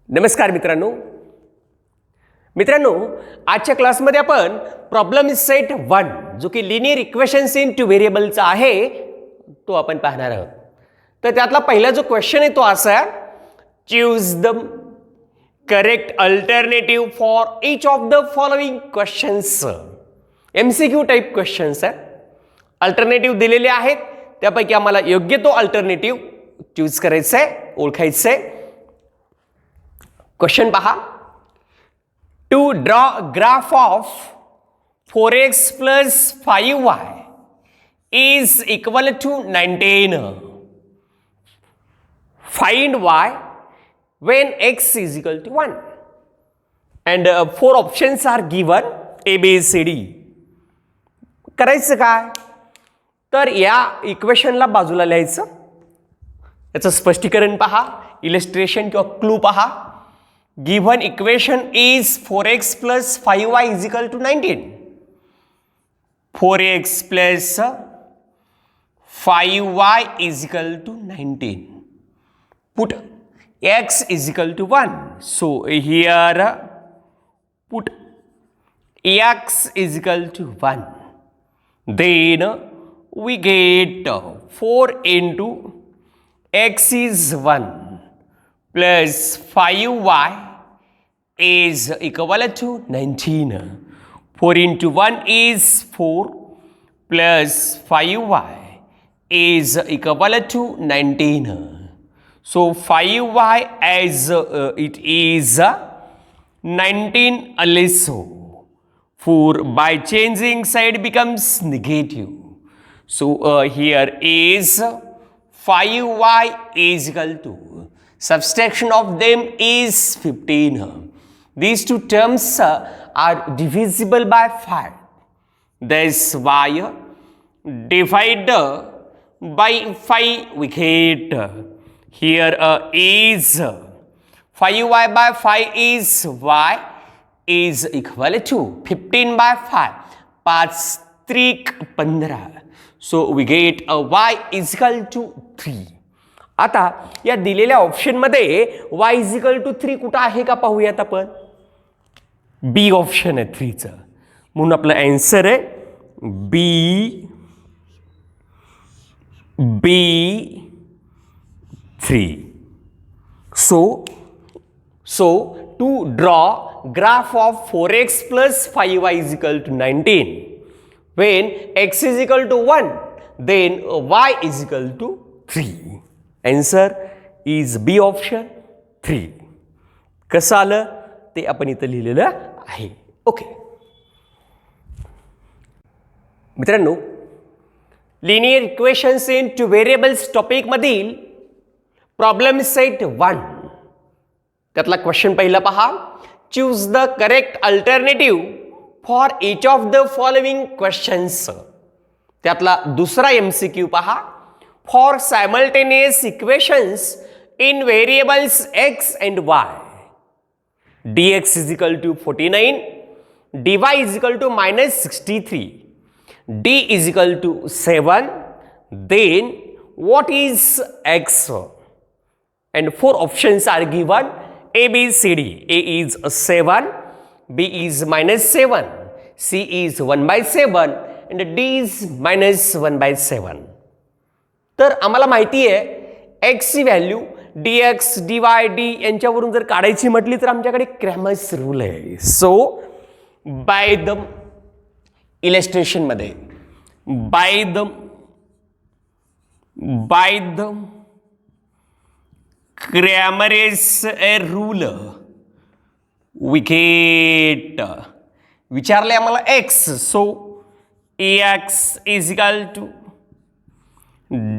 नमस्कार मित्रांनो आजच्या क्लासमध्ये आपण प्रॉब्लेम सेट 1 जो की लिनियर इक्वेशन्स इन टू व्हेरिएबलचा आहे तो आपण पाहणार आहोत. तर त्यातला पहिला जो क्वेश्चन आहे तो असा आहे, choose the correct alternative for each of the following questions. MCQ type questions आहेत. अल्टरनेटिव्ह दिलेले आहेत, त्यापैकी आम्हाला योग्य तो अल्टरनेटिव्ह चूज करायचा आहे, ओळखायचा आहे. क्वेश्चन पहा, to draw graph of 4x plus 5y is equal to 19. Find y when x is equal to 1. And 4 options are given, A, B, C, D. करायचं काय? तर या इक्वेशनला बाजूला लिहायचं. याचं स्पष्टीकरण पहा, इलस्ट्रेशन किंवा क्लू पहा. Given equation is 4x plus 5y is equal to 19. 4x plus 5y is equal to 19. Put x is equal to 1. So here put x is equal to 1. Then we get 4 into x is 1 plus 5y is equal to 19. 4 into 1 is 4 plus 5y is equal to 19. So 5y as it is 19 also. 4 by changing side becomes negative. So here is 5y is equal to, subtraction of them is 15. These two terms are divisible by 5. Thus y divided by 5 we get here is 5y by 5 is y is equal to 15 by 5. 5 त्रिक 15. So we get y is equal to 3. आता या दिलेल्या ऑप्शनमध्ये y is equal to 3 कुठं आहे का पाहूयात आपण. बी ऑप्शन आहे 3चं, म्हणून आपलं आन्सर आहे बी 3. So to draw graph of 4x plus 5y is equal to 19. When x is equal to 1, then y is equal to 3. Answer is B option 3. कसं आलं ते आपण इथं लिहिलेलं आहे. ओके मित्रांनो, linear equations in two variables topic मधील problem set 1 त्यातला क्वेश्चन पहिला पहा, choose the correct alternative for each of the following questions. त्यातला दुसरा MCQ पहा, for simultaneous equations in variables x and y. dx is equal to 49, dy is equal to minus 63, d is equal to 7. Then what is x? And 4 options are given, A, B, C, D. A is 7, B is minus 7, C is 1 by 7 and D is minus 1 by 7. तर आम्हाला माहिती आहे x ची value dx dy d यांच्यावरून जर काढायची म्हटली तर आमच्याकडे क्रॅमर्स रूल आहे. सो बाय द इलस्ट्रेशन मध्ये by the Cramer's rule we get, विचारले आम्हाला x. So ax is equal to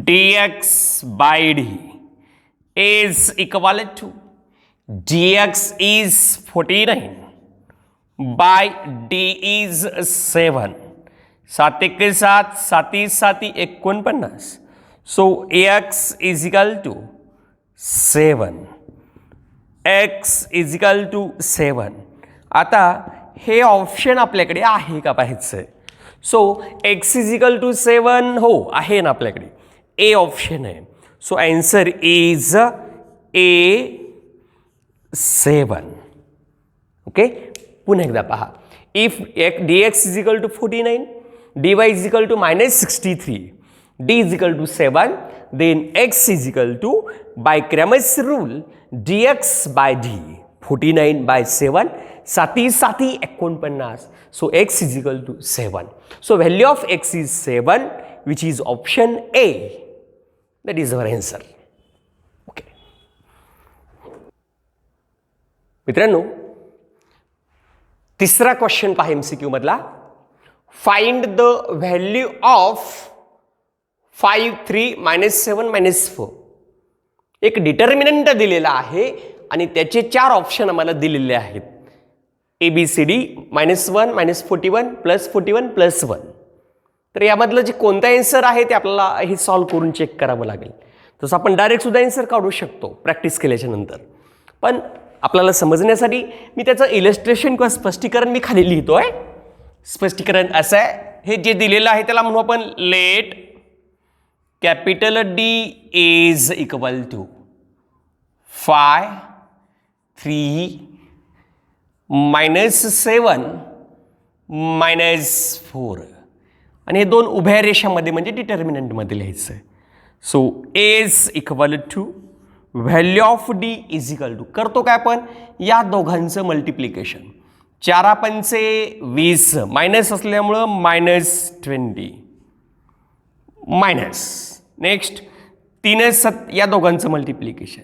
dx by d is equal to dx is 49 by d is 7. 7 एक 7, 7 7 49. So ax is equal to 7. x is equal to 7. आता हे option आपल्याकडे आहे का पाहायचं. So x is equal to 7 हो आहे ना आपल्याकडे, A ऑप्शन आहे. So answer is A 7. Okay, पुन्हा एकदा पहा. If dx is equal to 49, dy is equal to -63, d is equal to 7, then x is equal to by Cramer's rule dx by d, 49 by 7, 7 7 49. So x is equal to 7. So value of x is 7, which is option A. That is our answer. Okay. मित्रांनो, तिसरा question पहा MCQ मधला. Find the value of 5 3 -7 -4. एक determinant दिलेला आहे आणि त्याचे 4 option आम्हाला दिलेले आहेत. ABCD -1 -41 +41 +1. तर यामधलं जे कोणतं आन्सर आहे ते आपल्याला हे सॉल्व करून चेक करावं लागेल. तसं आपण डायरेक्ट सुद्धा आन्सर काढू शकतो प्रॅक्टिस केल्याच्या नंतर, पण आपल्याला समजण्यासाठी मी त्याचं इलस्ट्रेशन किंवा स्पष्टीकरण मी खाली लिहितोय. स्पष्टीकरण असं आहे, हे जे दिलेलं आहे त्याला म्हणू आपण let capital D is equal to 5 3 -7 -4 आणि हे दोन उभ्या रेषामध्ये म्हणजे डिटर्मिनंटमध्ये लिहायचं आहे. So is equal to value of D is equal to, करतो काय आपण या दोघांचं मल्टिप्लिकेशन. 4 पंचे 20 मायनस असल्यामुळं -20 मायनस, नेक्स्ट 3 7 या दोघांचं मल्टिप्लिकेशन,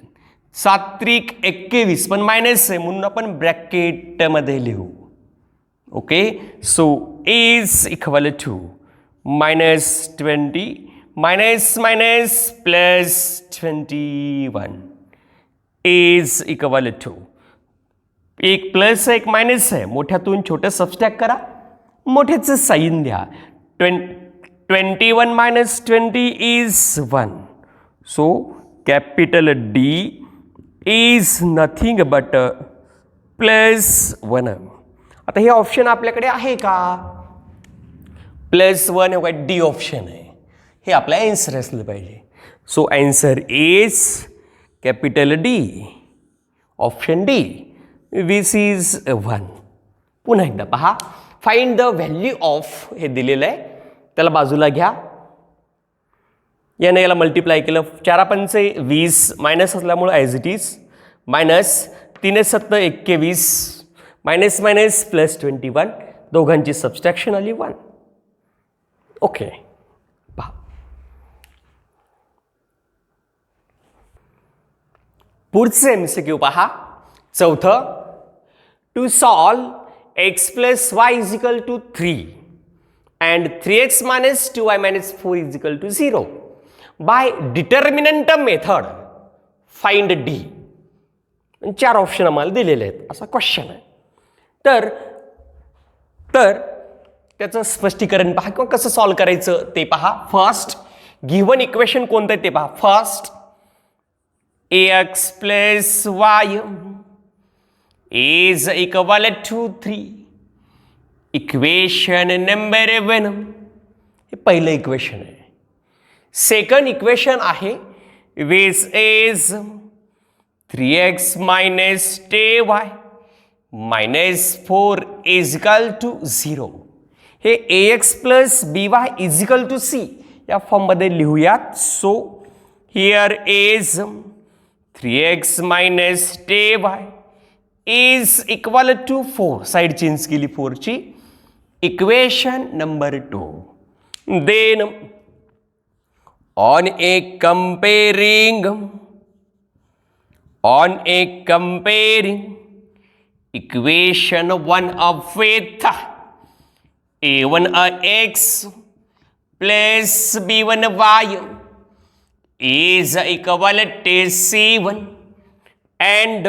7 त्रिक 21 पण मायनस आहे म्हणून आपण ब्रॅकेटमध्ये लिहू. Okay, so is equal to -20 minus minus +21 is equal to, एक प्लस एक मायनस आहे, मोठ्यातून छोटं सबस्ट्रॅक्ट करा, मोठ्याचं साईन द्या. 21 -20 is 1. So capital D is nothing but +1. आता हे ऑप्शन आपल्याकडे आहे का? +1 हे D ऑप्शन आहे, हे आपला आन्सर असलं पाहिजे. So answer is capital D, option D, which is 1. पुन्हा एकदा पहा. फाइंड द व्हॅल्यू ऑफ, हे दिलेलं आहे त्याला बाजूला घ्या. याने याला मल्टिप्लाय केलं, 4 पंचे 20 मायनस असल्यामुळे as it is, minus 3 7 21 minus minus +21, दोघांची सबस्ट्रॅक्शन आली 1. ओके, पहा. पुढचे MCQ पहा. चौथं, to solve x + y is equal to 3 and 3x - 2y - 4 is equal to 0 by determinant method find D. 4 option आम्हाला दिलेले आहेत, असा क्वेश्चन आहे. तर त्याचं स्पष्टीकरण पहा किंवा कसं सॉल्व करायचं ते पहा. फर्स्ट गिव्हन इक्वेशन कोणतं आहे ते पहा. First ax + y is equal to 3. Equation number 1, हे पहिलं इक्वेशन आहे. सेकंड इक्वेशन आहे which is 3x - 10y - 4 is equal to 0. हे ax + by is equal to c या फॉर्ममध्ये लिहूयात. So here is 3x - 10y is equal to 4, side change केली 4 ची. Equation number 2. Then on a comparing equation 1 of with a1x plus b1y is equal to c1 and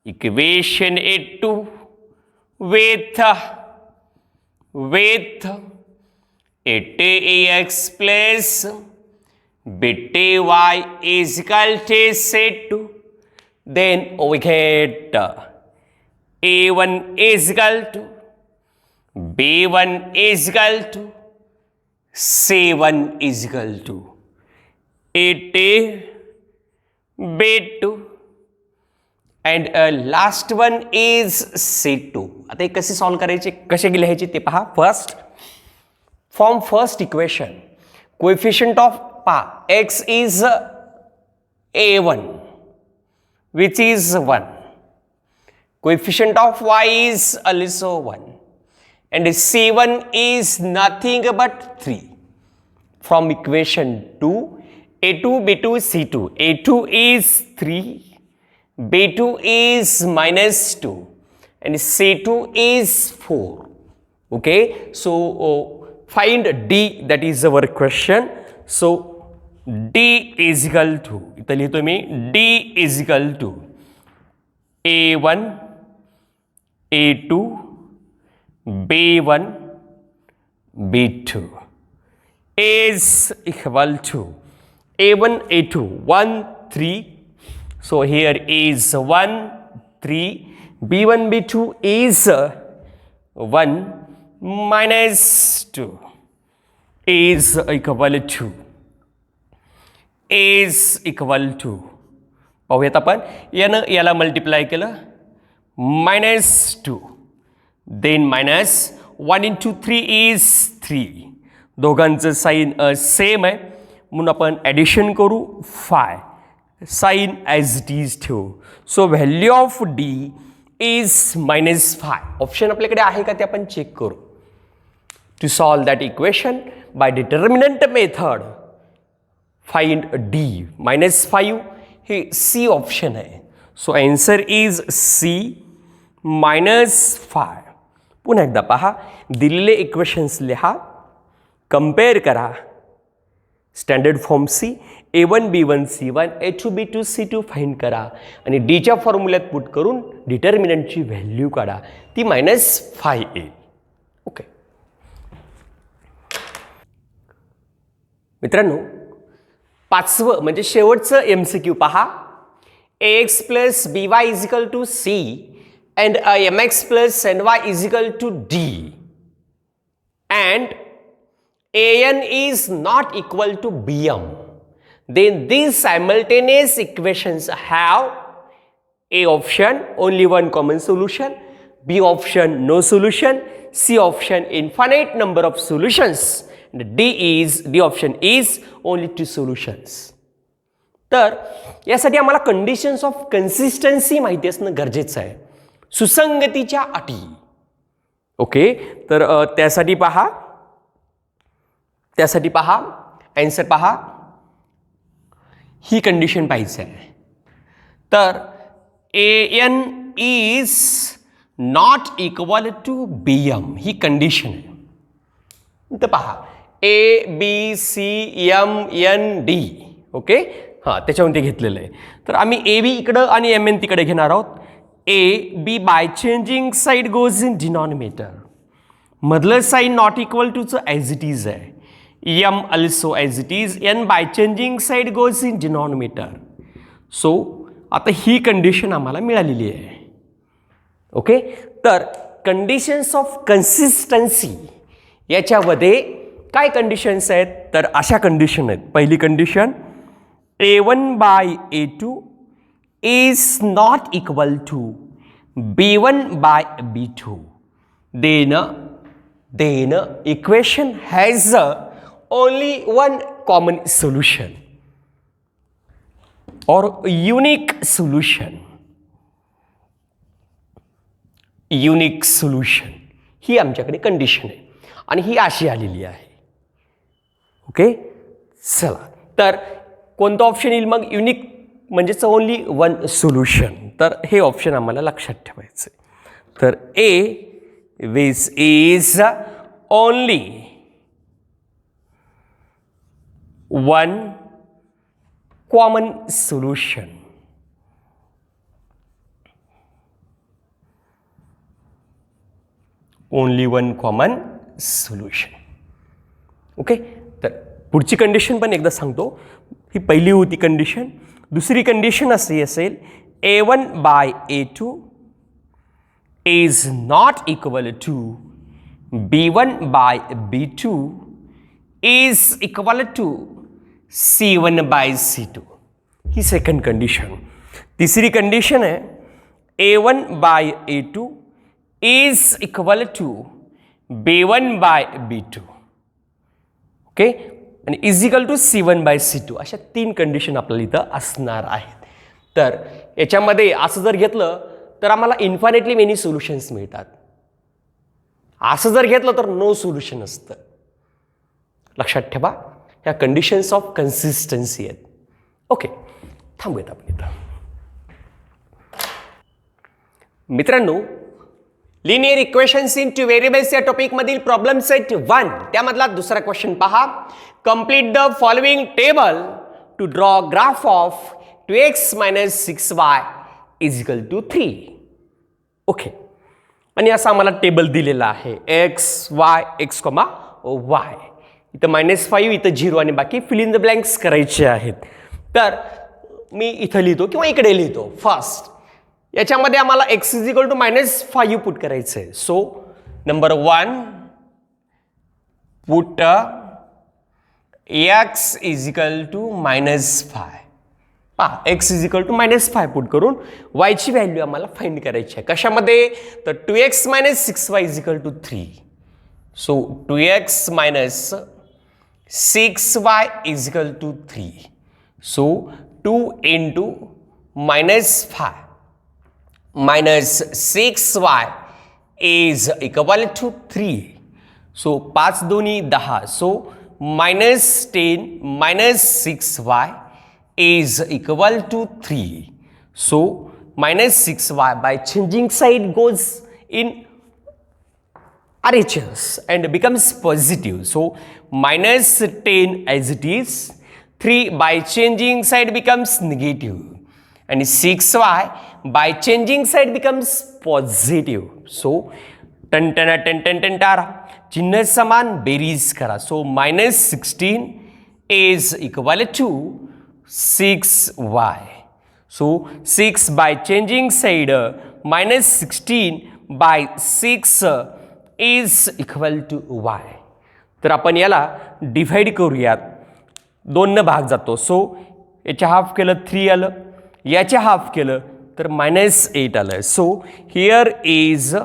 equation A2 with 8ax plus bty is equal to c2, then we get a1 is equal to b1 is equal to c1 is equal to 8 b2 and last one is C2. आता हे कसे solve करायचे, कसे लिहायचे ते पहा. First from first equation coefficient of पहा x is a1 which is 1. Coefficient of y is also 1 and C1 is nothing but 3. From equation 2, A2, B2, C2. A2 is 3, B2 is -2 and C2 is 4. Okay, so find D, that is our question. So D is equal to, इथं लिहितो मी, D is equal to A1, A2, B1, B2 is equal to A1, A2, 1, 3. So here is 1, 3. B1, B2 is 1 -2 is equal to पाहूयात आपण, यानं याला multiply केलं -2 then -1 into 3 is 3. दोघांचं sine same आहे म्हणून आपण ॲडिशन करू 5. साईन ॲज इट इज ठेवू. So value of D is -5. Option आपल्याकडे आहे का ते आपण चेक करू. To solve that equation by determinant method find D -5. हे C ऑप्शन आहे. So answer is C -5. पुन्हा एकदा पहा, दिलेले इक्वेशन्स लिहा, कंपेअर करा. Standard form C, A1, B1, C1, A2, B2, C2 find करा आणि Dच्या फॉर्म्युल्यात पुट करून डिटर्मिनंटची व्हॅल्यू काढा. ती -5 येईल. ओके मित्रांनो, पाचवं म्हणजे शेवटचं MCQ पहा. ax plus by is equal to C and mx plus ny is equal to D and an is not equal to bm. Then these simultaneous equations have A option only one common solution, B option no solution, C option infinite number of solutions. D option is only 2 solutions. तर यासाठी आम्हाला conditions of consistency माहिती असणं गरजेचं आहे. सुसंगतीच्या अटी. Okay, तर त्यासाठी पहा आन्सर पहा, ही कंडिशन पाहिजे आहे. तर an is not equal to bm ही कंडिशन आहे. तर पहा A B C M N D. Okay, हां त्याच्यामध्ये घेतलेलं आहे. तर आम्ही AB इकडं आणि MN तिकडे घेणार आहोत. A B by changing side goes in denominator. मधलं साईन नॉट इक्वल टूचं ॲज इट इज आहे. M also as it is. N by changing side goes in denominator. So आता ही कंडिशन आम्हाला मिळालेली आहे. ओके, तर कंडिशन्स ऑफ कन्सिस्टन्सी याच्यामध्ये काय कंडिशन्स आहेत, तर अशा कंडिशन आहेत. पहिली condition, A1 by A2 is not equal to B1 by B2. Then equation has only one common solution और युनिक सोल्युशन. ही आमच्याकडे कंडिशन आहे आणि ही अशी आलेली आहे. ओके, चला, तर कोणतं ऑप्शन येईल मग? युनिक म्हणजेच ओनली वन सोल्युशन. तर हे ऑप्शन आम्हाला लक्षात ठेवायचं आहे. तर A which is only one common solution. Only one common solution. Okay, तर पुढची कंडिशन पण एकदा सांगतो. ही पहिली होती कंडिशन. दुसरी कंडिशन अशी असेल, A1 by A2 is not equal to B1 by B2 is equal to C1 by C2. ही सेकंड कंडिशन. तिसरी कंडिशन आहे, A1 by A2 is equal to B1 by B2. Okay, आणि is equal to C1 by C2. अशा 3 condition आपल्याला इथं असणार आहेत. तर याच्यामध्ये असं जर घेतलं तर आम्हाला इन्फायनेटली मेनी सोल्युशन्स मिळतात. असं जर घेतलं तर नो सोल्युशन असतं. लक्षात ठेवा, ह्या कंडिशन्स ऑफ कन्सिस्टन्सी आहेत. ओके, थांबूयात आपण इथं. मित्रांनो, linear equations in two variables या टॉपिकमधील प्रॉब्लेम सेट 1 त्यामधला दुसरा क्वेश्चन पहा. Complete the following table to draw graph of 2x minus 6y is equal to 3. Okay, आणि असा आम्हाला टेबल दिलेला आहे x y x comma y. इथं -5 इथं 0 आणि बाकी फिल इन द ब्लँक्स करायचे आहेत. तर मी इथं लिहितो किंवा इकडे लिहितो. फर्स्ट याच्यामध्ये आम्हाला x is equal to -5 put करायचं आहे. So number 1 put x is equal to -5. पहा, x is equal to -5 put करून y ची व्हॅल्यू आम्हाला फाइंड करायची आहे. कशामध्ये? तर 2x minus 6y is equal to 3. So 2x minus 6y is equal to 3. So 2 into -5 minus 6y is equal to 3. So 5 दोन्ही 10. So -10 minus 6y is equal to 3. So -6y by changing side goes in RHS and becomes positive. So -10 as it is. 3 by changing side becomes negative. And 6y by changing side becomes positive. So टन टारा चिन्ह समान बेरीज करा. So -16 is equal to 6y. So 6 by changing side -16 by 6 is equal to y. तर आपण याला divide करूयात. 2 न भाग जातो. सो याच्या हाफ केलं 3 आलं, याच्या हाफ केलं तर -8 आलं. So here is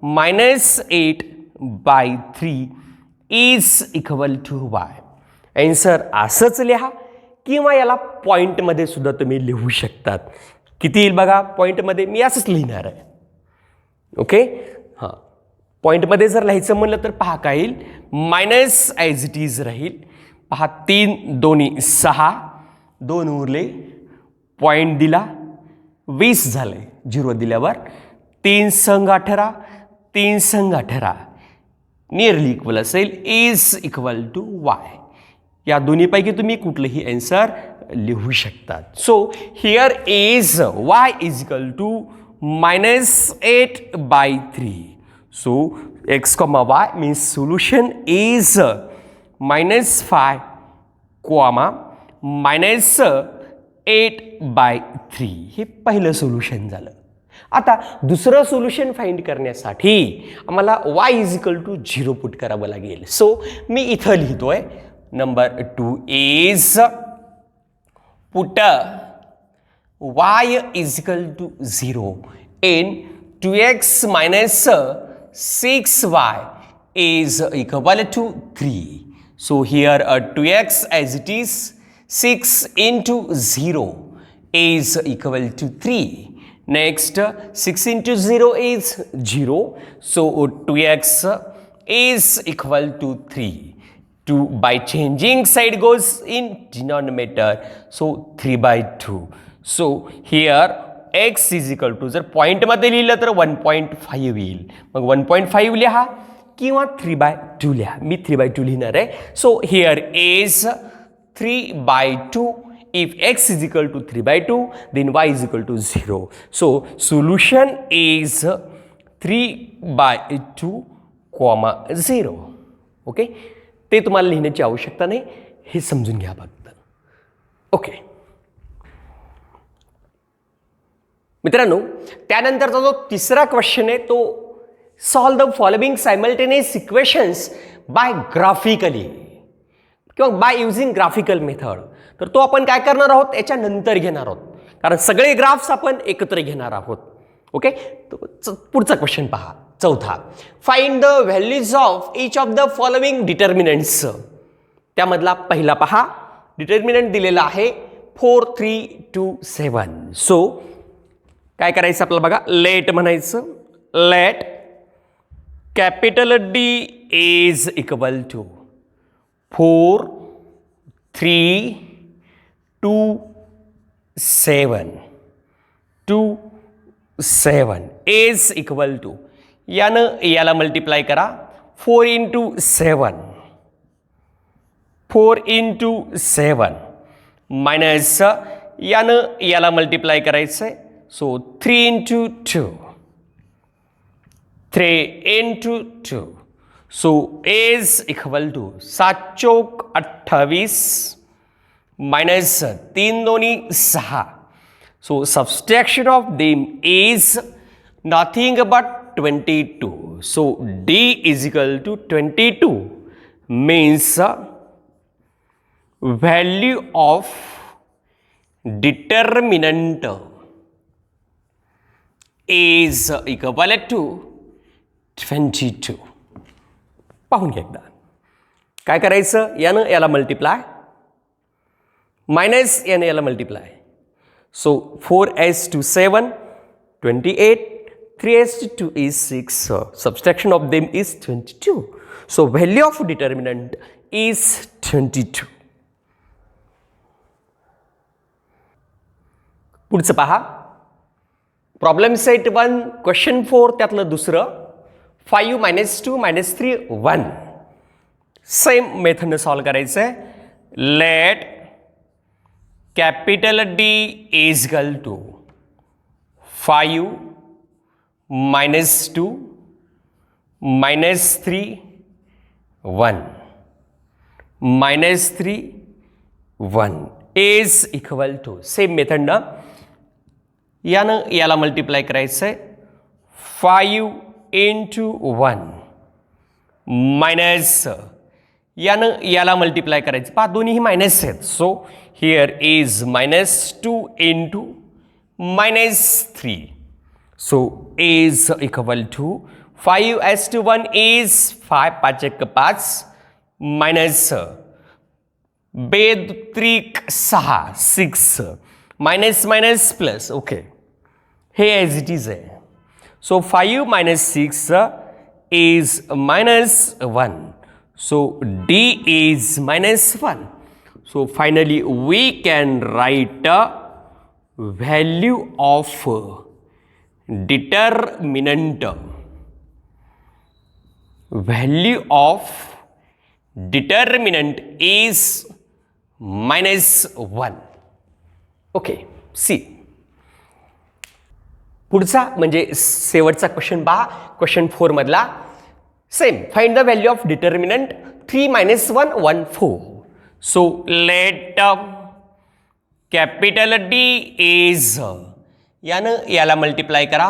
-8 by 3 is equal to y. Answer असंच लिहा किंवा याला पॉईंटमध्ये सुद्धा तुम्ही लिहू शकतात. किती येईल बघा पॉईंटमध्ये? मी असंच लिहिणार आहे. ओके, हां, पॉईंटमध्ये जर लिहायचं म्हणलं तर पहा काय येईल? मायनस ॲज इट इज राहील. पहा 3 दोन्ही 6, 2 उरले, पॉईंट दिला 20 झाले. 0 दिल्यावर 3 संघ 18, 3 संघ 18 नियरली इक्वल असेल. Is equal to y. या दोन्हीपैकी तुम्ही कुठलंही आन्सर लिहू शकतात. So here is y is equal to -8 by 3. So x comma y means solution is -5 comma -8 by 3. हे पहिलं सोल्युशन झालं. आता दुसरं सोल्युशन फाइंड करण्यासाठी आम्हाला y is equal to 0 put करावं लागेल. सो मी इथं लिहितोय number 2 is put y is equal to 0 in 2x minus 6y is equal to 3. So here 2x as it is, 6 into 0 is equal to 3. Next 6 into 0 is 0. So 2x is equal to 3. 2 by changing side goes in denominator. So 3 by 2. So here x is equal to, जर point मध्ये लिहिलं तर 1.5 येईल. मग 1.5 लिहा किंवा 3/2 लिहा. मी 3/2 लिहिणार आहे. So here is 3/2. If x is equal to 3/2 then y is equal to 0. So solution is 3/2, 0. Okay, ते तुम्हाला लिहिण्याची आवश्यकता नाही, हे समजून घ्या फक्त. ओके मित्रांनो, त्यानंतरचा जो तिसरा क्वेश्चन आहे तो solve the following simultaneous equations by graphically किंवा बाय युझिंग ग्राफिकल मेथड. तर तो आपण काय करणार आहोत याच्यानंतर घेणार आहोत, कारण सगळे ग्राफ्स आपण एकत्र घेणार आहोत. ओके, पुढचा क्वेश्चन पहा, चौथा. Find the values of each of the following determinants. त्यामधला पहिला पहा, डिटर्मिनंट दिलेला आहे 4, 3, 2, 7. सो काय करायचं आपल्याला बघा, लेट म्हणायचं. Let capital D is equal to 4, 3, 2, 7. 2, 7 is equal to, यानं याला मल्टिप्लाय करा, 4 इंटू 7. 4 इंटू 7 मायनस यानं याला मल्टिप्लाय करायचं आहे. So 3 into 2. 3 into 2. So is equal to 7 चौक 28 मायनस 3 दोन्ही 6. So subtraction of them is nothing but 22. So D is equal to 22 means value of determinant is equal to 22. पाहून घ्या एकदा. काय करायचं, यानं याला मल्टिप्लाय मायनस यानं याला multiply. So 4s to 7, 28, 3s to 2 is 6. Subtraction of them is 22. So value of determinant is 22. पुढचं पहा, प्रॉब्लेम सेट 1 क्वेश्चन 4 त्यातलं दुसरं 5 - 2 - 3 1. सेम मेथडनं सॉल्व करायचं आहे. Let capital D is equal to 5 - 2 - 3 1 -3 1 is equal to, same method ना, यानं याला multiply करायचं आहे. 5 इंटू 1 मायनस यानं याला मल्टिप्लाय करायचं. पहा दोन्हीही मायनस आहेत. So here is -2 into -3. So is equal to 5s to 1 is 5 5 1 5 minus 2 3 6 6 minus minus plus. Okay, here as it is. So 5 minus 6 is -1. So D is -1. So finally we can write a value of determinant. Value of determinant is -1. Okay, see. पुढचा म्हणजे शेवटचा question पहा, question 4 मधला. Same, find the value of determinant 3 - 1 1 4. So let capital D is, यानं याला multiply करा.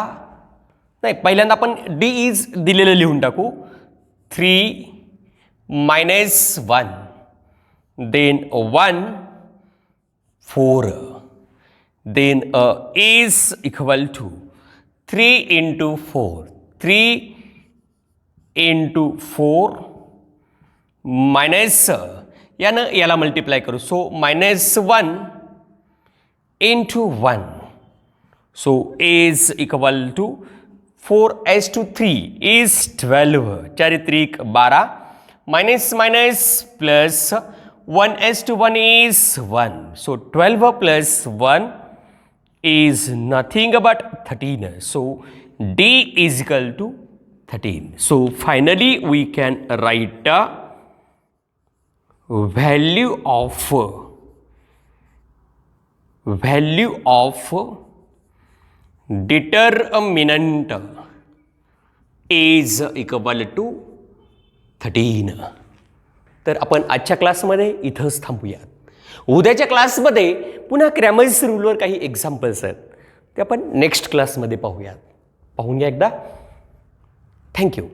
नाही, पहिल्यांदा आपण D is दिलेलं लिहून टाकू. 3 - 1 then 1 4 then is equal to 3 into 4. 3 into 4 minus यानं याला मल्टिप्लाय करू. So -1 into 1. So is equal to 4s to 3 is 12. 4 3 12 minus minus plus 1s to 1 is 1. So 12 plus 1 is nothing but 13. So D is equal to 13. So finally we can write a value of determinant is equal to 13. तर आपण आजच्या क्लासमध्ये इथंच थांबूयात. उद्याच्या क्लासमध्ये पुन्हा ग्रॅमर्स रूलवर काही एक्झाम्पल्स आहेत, ते आपण नेक्स्ट क्लासमध्ये पाहूयात. पाहून घ्या एकदा. थँक्यू.